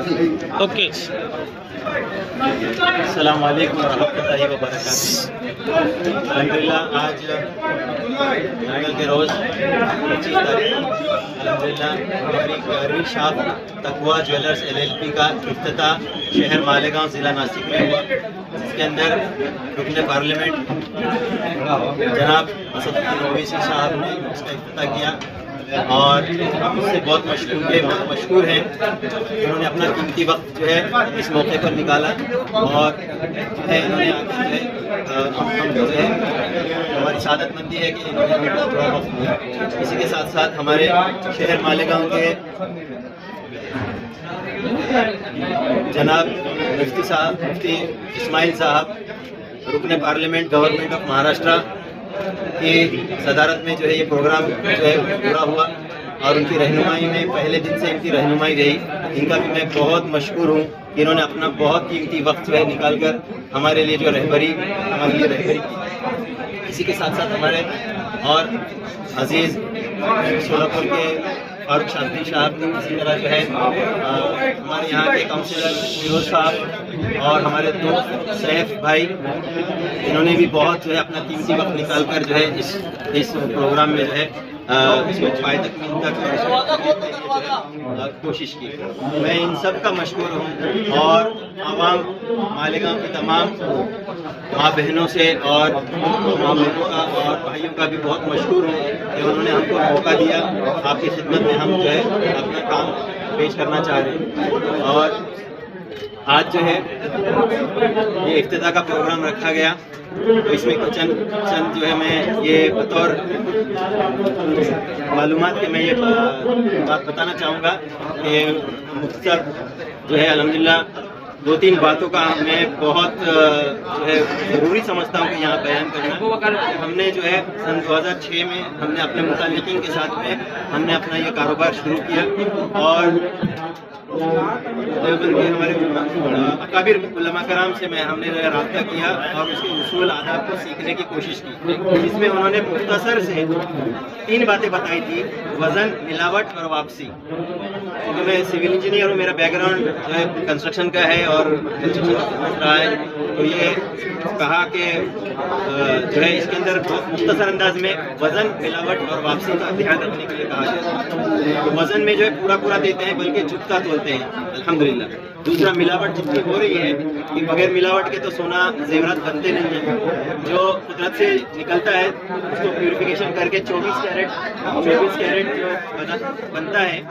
Okay. السلام علیکم ورحمۃ اللہ وبرکاتہ. الحمدللہ آج ناگل کے روز 25 تاریخ الحمدللہ ہماری 11ویں شاپ تقویٰ جویلرز LLP کا افتتاح شہر مالیگاؤں ضلع ناسک میں ہوا، جس کے اندر رکن پارلیمنٹ جناب اسد الدین اویسی صاحب نے اس کا افتتاح کیا اور ہم اس سے بہت مشکور ہیں. انہوں نے اپنا قیمتی وقت جو ہے اس موقع پر نکالا اور جو ہے انہوں نے ہم جو ہے ہماری سعادت مندی ہے کہ انہوں نے ہمیں تھوڑا وقت دیا. اسی کے ساتھ ساتھ ہمارے شہر مالیگاؤں کے جناب مفتی اسماعیل صاحب رکن پارلیمنٹ گورنمنٹ آف مہاراشٹرا کی صدارت میں جو ہے یہ پروگرام جو ہے پورا ہوا اور ان کی رہنمائی میں پہلے دن سے ان کی رہنمائی رہی. ان کا بھی میں بہت مشکور ہوں کہ انہوں نے اپنا بہت قیمتی وقت جو ہے نکال کر ہمارے لیے جو رہبری کی. اسی کے ساتھ ساتھ ہمارے اور عزیز سولہپور کے فاروق شاستری صاحب، اسی طرح جو ہے ہمارے یہاں کے کاؤنسلر فیروز صاحب اور ہمارے دوست سیف بھائی، انہوں نے بھی بہت جو ہے اپنا قیمتی وقت نکال کر جو ہے اس پروگرام میں جو ہے اس کو پائے تکمیل تک کوشش کی. میں ان سب کا مشکور ہوں اور عوام مالیگاؤں کی تمام ماں بہنوں سے اور ماں بہنوں کا اور بھائیوں کا بھی بہت مشکور ہوں کہ انہوں نے ہم کو موقع دیا. آپ کی خدمت میں ہم جو ہے اپنا کام پیش کرنا چاہ رہے ہیں. اور آج جو ہے یہ افتتاح کا پروگرام رکھا گیا تو اس میں چند جو ہے میں یہ بطور معلومات کے میں یہ بات بتانا چاہوں گا کہ مختصر جو ہے الحمدللہ 2-3 باتوں کا میں بہت جو ہے ضروری سمجھتا ہوں کہ یہاں بیان کرنا. ہم نے جو ہے سن 2006 میں ہم نے اپنے متعلقین کے ساتھ میں ہم نے اپنا یہ کاروبار شروع کیا اور ہمارے اکابر علماء کرام سے ہم نے رابطہ کیا اور اس کے اصول آداب کو سیکھنے کی کوشش کی، جس میں انہوں نے مختصر سے 3 باتیں بتائی تھی: وزن، ملاوٹ اور واپسی. کیونکہ میں سول انجینئر ہوں، میرا بیک گراؤنڈ جو ہے کنسٹرکشن کا ہے اور کنسٹرکشن رہا ہے، تو یہ کہا کہ جو ہے اس کے اندر بہت مختصر انداز میں وزن، ملاوٹ اور واپسی کا دھیان رکھنے کے لیے کہا جاتا ہے. وزن میں جو ہے پورا دیتے ہیں بلکہ جھکتا تولتے ہیں الحمدللہ. دوسرا، ملاوٹ جتنی ہو رہی ہے کہ بغیر ملاوٹ کے تو سونا زیورات بنتے نہیں ہیں. جو قدرت سے نکلتا ہے اس کو پیوریفیکیشن کر کے 24 کیرٹ جو بنتا ہے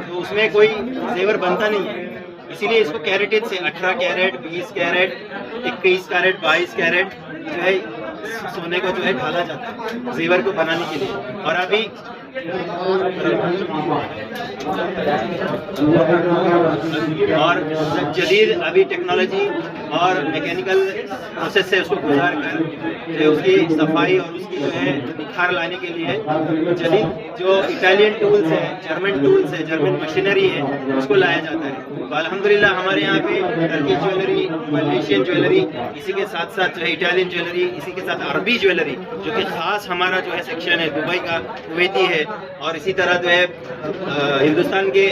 تو اس میں کوئی زیور بنتا نہیں ہے. اسی لیے اس کو کیریٹج سے 18 کیرٹ، 20 کیرٹ، 21 کیرٹ، 22 کیرٹ جو ہے سونے کو جو ہے ڈھالا جاتا ہے زیور کو بنانے کے لیے. اور ابھی اور جدید ٹیکنالوجی اور میکینیکل پروسیس سے اس کو گزار کر اس کی صفائی اور اس کی جو ہے نکھار لانے کے لیے جدید جو اٹالین ٹولز ہیں، جرمن ٹولز ہیں، جرمن مشینری ہے، اس کو لایا جاتا ہے. تو الحمدللہ ہمارے یہاں پہ ٹرکی جویلری، ملیشین جویلری، اسی کے ساتھ ساتھ جو ہے اٹالین جویلری، اسی کے ساتھ عربی جویلری جو کہ خاص ہمارا جو ہے سیکشن ہے دبئی کا، کویتی ہے، اور اسی طرح جو ہے ہندوستان کی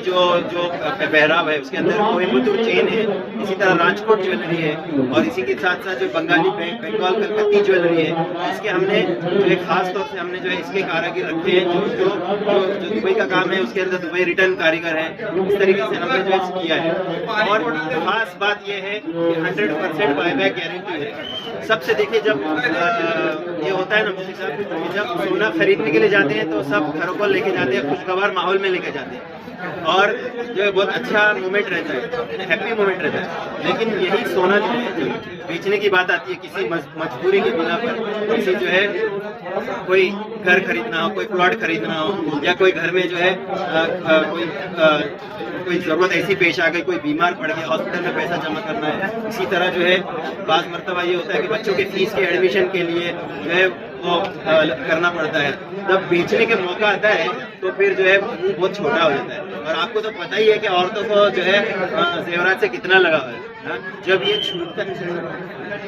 جو پہراو ہے اس کے اندر کوئمبتور چین ہے، اسی طرح راجکوٹ جویلری ہے، اور اسی کے ساتھ ساتھ جو بنگالی بنگال کلکتی جویلری ہے، اس کے ہم نے جو ہے خاص طور سے ہم نے جو ہے اس کے کاریگر رکھے ہیں جو دبئی کا کام ہے اس کے اندر دبئی ریٹرن کاریگر ہے. اس طریقے سے ہم نے جو ہے کیا ہے. اور خاص بات یہ ہے کہ 100% بائی بیک گارنٹی ہے. سب سے دیکھیے جب یہ ہوتا ہے نا مفتی صاحب کہ جب سونا خریدنے کے لیے جاتے ہیں تو سب گھروں کو لے کے جاتے ہیں، خوشگوار ماحول میں لے کے جاتے ہیں اور جو ہے بہت اچھا مومنٹ رہتا ہے، ہیپی مومنٹ رہتا ہے. لیکن یہی سونا جو ہے بیچنے کی بات آتی ہے کسی مجبوری کی بنا پر، کسی جو ہے کوئی گھر خریدنا ہو، کوئی پلاٹ خریدنا ہو، یا کوئی گھر میں جو ہے کوئی ضرورت ایسی پیش آ گئی، کوئی بیمار پڑ گیا، ہاسپٹل میں پیسہ جمع کرنا ہے. اسی طرح جو ہے بعض مرتبہ یہ ہوتا ہے کہ بچوں کے فیس کے ایڈمیشن کے لیے جو ہے وہ کرنا پڑتا ہے. جب بیچنے کے موقع آتا ہے تو پھر جو ہے بہت چھوٹا ہو جاتا ہے. اور آپ کو تو پتہ ہی ہے کہ عورتوں کو جو ہے زیورات سے کتنا لگا ہوا ہے. جب یہ چھوٹتا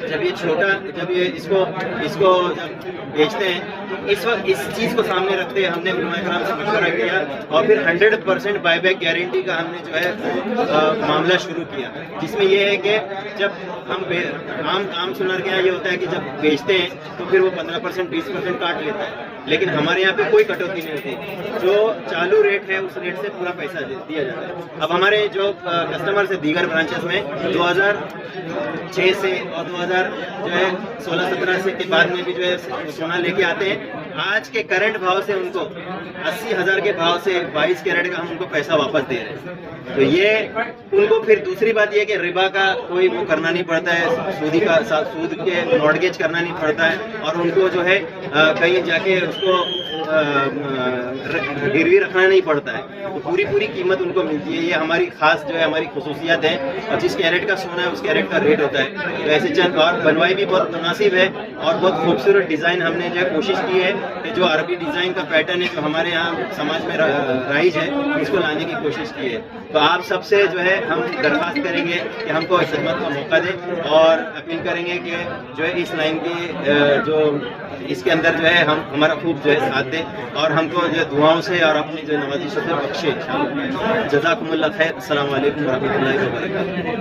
جب یہ چھوٹا جب یہ اس کو جب بیچتے ہیں اس وقت اس چیز کو سامنے رکھتے ہیں ہم نے علماء کرام سے مشورہ کیا اور پھر 100% بائی بیک گارنٹی کا ہم نے جو ہے معاملہ شروع کیا، جس میں یہ ہے کہ جب ہم عام سنر کے یہاں یہ ہوتا ہے کہ جب بیچتے ہیں تو پھر وہ 15% 20% کاٹ لیتا ہے، لیکن ہمارے یہاں پہ کوئی کٹوتی نہیں ہوتی، جو چالو ریٹ ہے اس ریٹ سے پورا پیسہ دیا جاتا ہے۔ اب ہمارے جو کسٹمر سے دیگر برانچز میں 2006 سے اور 2016-17 سے کے بعد میں بھی جو ہے سونا لے کے آتے ہیں، آج کے کرنٹ بھاؤ سے ان کو 80,000 کے بھاؤ سے 22 کیرٹ کا ہم ان کو پیسہ واپس دے رہے ہیں۔ تو یہ ان کو پھر دوسری بات یہ کہ ربا کا کوئی وہ کرنا نہیں پڑتا ہے، سود کے مارگیج کرنا نہیں پڑتا ہے، اور ان کو جو ہے کہیں جا کے اس کو گروی رکھنا نہیں پڑتا ہے، تو پوری قیمت ان کو ملتی ہے۔ یہ ہماری خاص جو ہے ہماری خصوصیات ہیں، اور جس کیرٹ کا سونا ہے اس کیرٹ کا ریٹ ہوتا ہے۔ تو ایسے چند اور بنوائی بھی بہت مناسب ہے اور بہت خوبصورت ڈیزائن ہم نے جو ہے کوشش کی ہے کہ جو عربی ڈیزائن کا پیٹرن ہے جو ہمارے یہاں سماج میں رائج ہے اس کو لانے کی کوشش کی ہے۔ تو آپ سب سے جو ہے ہم درخواست کریں گے کہ ہم کو خدمت کا موقع دیں اور اپیل کریں گے کہ جو ہے اس لائن کی جو اس کے اندر جو ہے ہمارا خوب جو ہے ساتھ دیں اور ہم کو جو دعاؤں سے اور اپنی جو نوازشوں سے بخشے۔ جزاکم اللہ خیر۔ السلام علیکم ورحمۃ اللہ وبرکاتہ۔